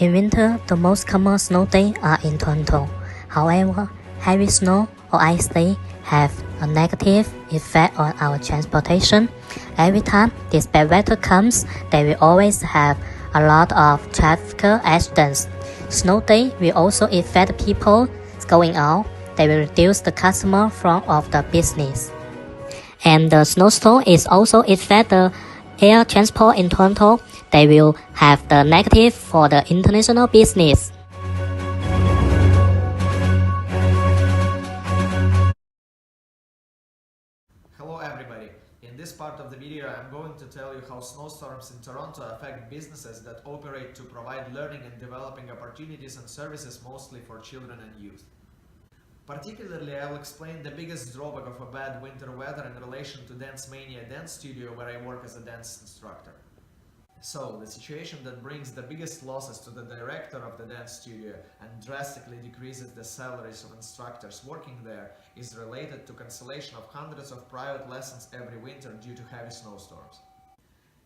In winter, the most common snow days are in Toronto. However, heavy snow or ice days have a negative effect on our transportation. Every time this bad weather comes, they will always have a lot of traffic accidents. Snow day will also affect people going out. They will reduce the customer from of the business. And the snowstorm is also affect the air transport in Toronto. They will have the negative for the international business. Hello everybody. In this part of the video I'm going to tell you how snowstorms in Toronto affect businesses that operate to provide learning and developing opportunities and services mostly for children and youth. Particularly, I will explain the biggest drawback of a bad winter weather in relation to Dance Mania Dance Studio, where I work as a dance instructor. So, the situation that brings the biggest losses to the director of the dance studio and drastically decreases the salaries of instructors working there is related to cancellation of hundreds of private lessons every winter due to heavy snowstorms.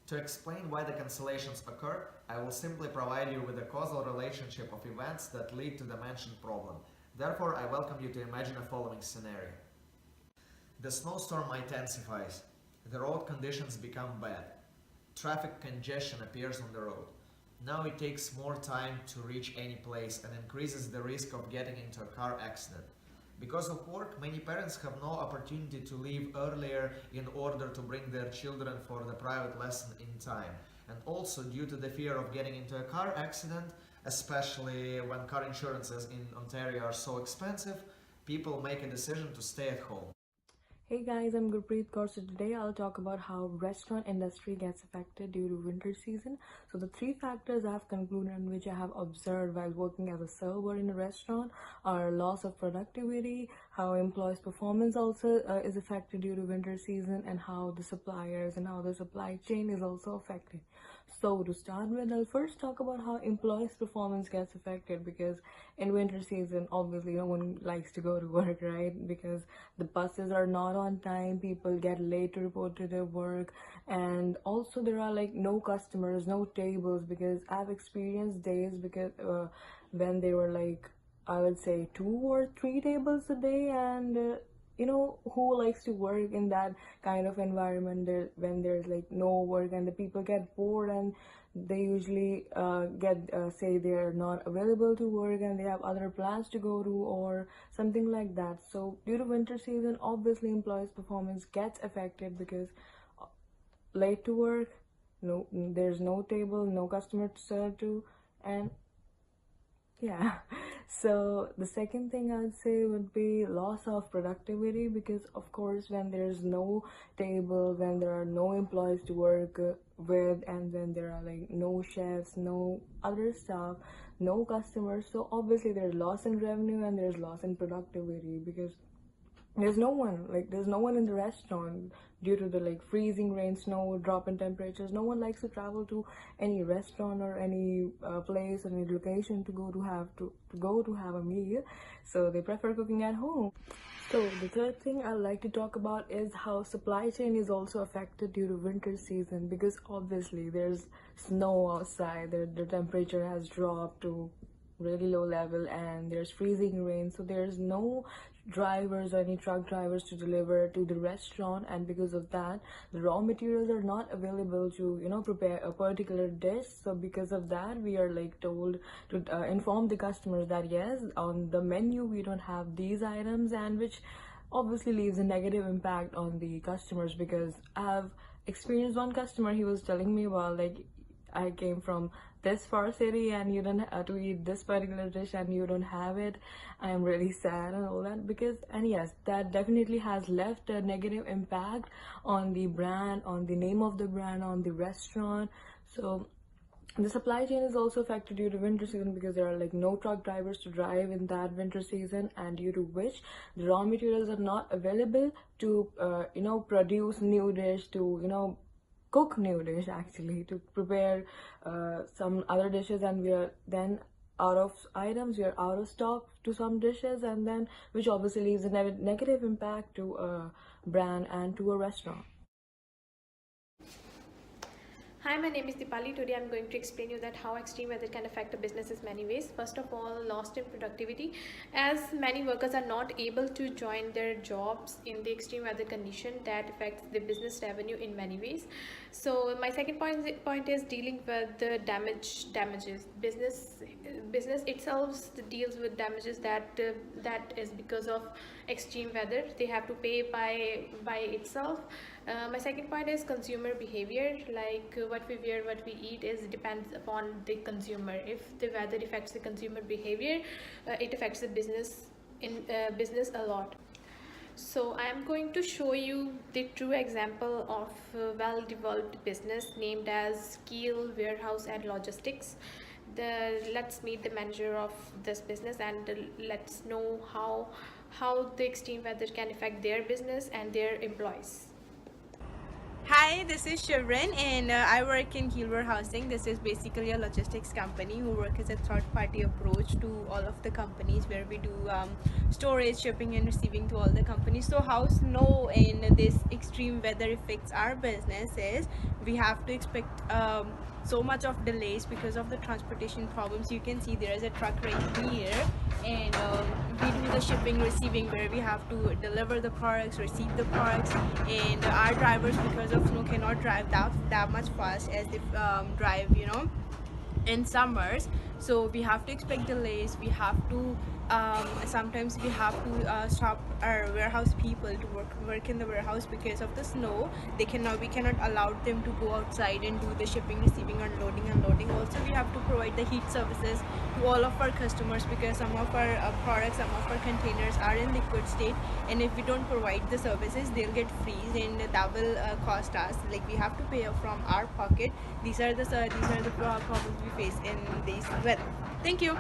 To explain why the cancellations occur, I will simply provide you with a causal relationship of events that lead to the mentioned problem. Therefore, I welcome you to imagine a following scenario. The snowstorm intensifies. The road conditions become bad. Traffic congestion appears on the road. Now it takes more time to reach any place and increases the risk of getting into a car accident. Because of work, many parents have no opportunity to leave earlier in order to bring their children for the private lesson in time. And also due to the fear of getting into a car accident, especially when car insurances in Ontario are so expensive, people make a decision to stay at home. Hey guys, I'm Gurpreet Kaur. So today I'll talk about how restaurant industry gets affected due to winter season. So the three factors I have concluded and which I have observed while working as a server in a restaurant are loss of productivity, how employees' performance also is affected due to winter season, and how the suppliers and how the supply chain is also affected. So to start with, I'll first talk about how employees' performance gets affected, because in winter season, obviously no one likes to go to work, right? Because the buses are not on time, people get late to report to their work, and also there are like no customers, no tables, because I've experienced days because when they were like, I would say 2 or 3 tables a day, and who likes to work in that kind of environment there when there's like no work and the people get bored, and they usually say they're not available to work and they have other plans to go to or something like that. So due to winter season, obviously employees performance gets affected because late to work, no, there's no table, no customer to serve to, and yeah. So the second thing I'd say would be loss of productivity, because of course when there's no table, when there are no employees to work with, and when there are like no chefs, no other staff, no customers, so obviously there's loss in revenue and there's loss in productivity, because there's no one in the restaurant due to the like freezing rain, snow, drop in temperatures. No one likes to travel to any restaurant or any place or any location to go to have a meal, so they prefer cooking at home. So the third thing I'd like to talk about is how supply chain is also affected due to winter season, because obviously there's snow outside, the temperature has dropped to really low level and there's freezing rain, so there's no drivers or any truck drivers to deliver to the restaurant, and because of that the raw materials are not available to prepare a particular dish. So because of that we are like told to inform the customers that yes, on the menu we don't have these items, and which obviously leaves a negative impact on the customers, because I've experienced one customer, he was telling me about like, I came from this far city and you don't have to eat this particular dish and you don't have it. I'm really sad and all that, because, and yes, that definitely has left a negative impact on the brand, on the name of the brand, on the restaurant. So the supply chain is also affected due to winter season, because there are like no truck drivers to drive in that winter season, and due to which the raw materials are not available to produce new dish, to cook new dish, actually to prepare some other dishes, and we are then out of items, we are out of stock to some dishes, and then which obviously leaves a negative impact to a brand and to a restaurant. Hi, my name is Dipali. Today I'm going to explain you that how extreme weather can affect a business in many ways. First of all, loss in productivity, as many workers are not able to join their jobs in the extreme weather condition. That affects the business revenue in many ways. So my second point is dealing with the damages. Business itself deals with damages that is because of extreme weather. They have to pay by itself. My second point is consumer behavior, like what we wear, what we eat is depends upon the consumer. If the weather affects the consumer behavior, it affects the business a lot. So I am going to show you the true example of a well-developed business named as Keel Warehouse and Logistics. Let's meet the manager of this business and let's know how the extreme weather can affect their business and their employees. Hi, this is Shivran and I work in Keel Warehousing. This is basically a logistics company who work as a third-party approach to all of the companies where we do storage, shipping and receiving to all the companies. So how snow and this extreme weather affects our business is we have to expect so much of delays because of the transportation problems. You can see there is a truck right here and we do the shipping receiving where we have to deliver the products, receive the products, and our drivers because of snow cannot drive that much fast as they drive in summers. So we have to expect delays. We have to sometimes we have to stop our warehouse people to work in the warehouse because of the snow. We cannot allow them to go outside and do the shipping, receiving, unloading. Also we have to provide the heat services to all of our customers because some of our products, some of our containers are in liquid state, and if we don't provide the services they'll get freeze and that will cost us, like we have to pay from our pocket. These are the problems we face in this weather. Thank you.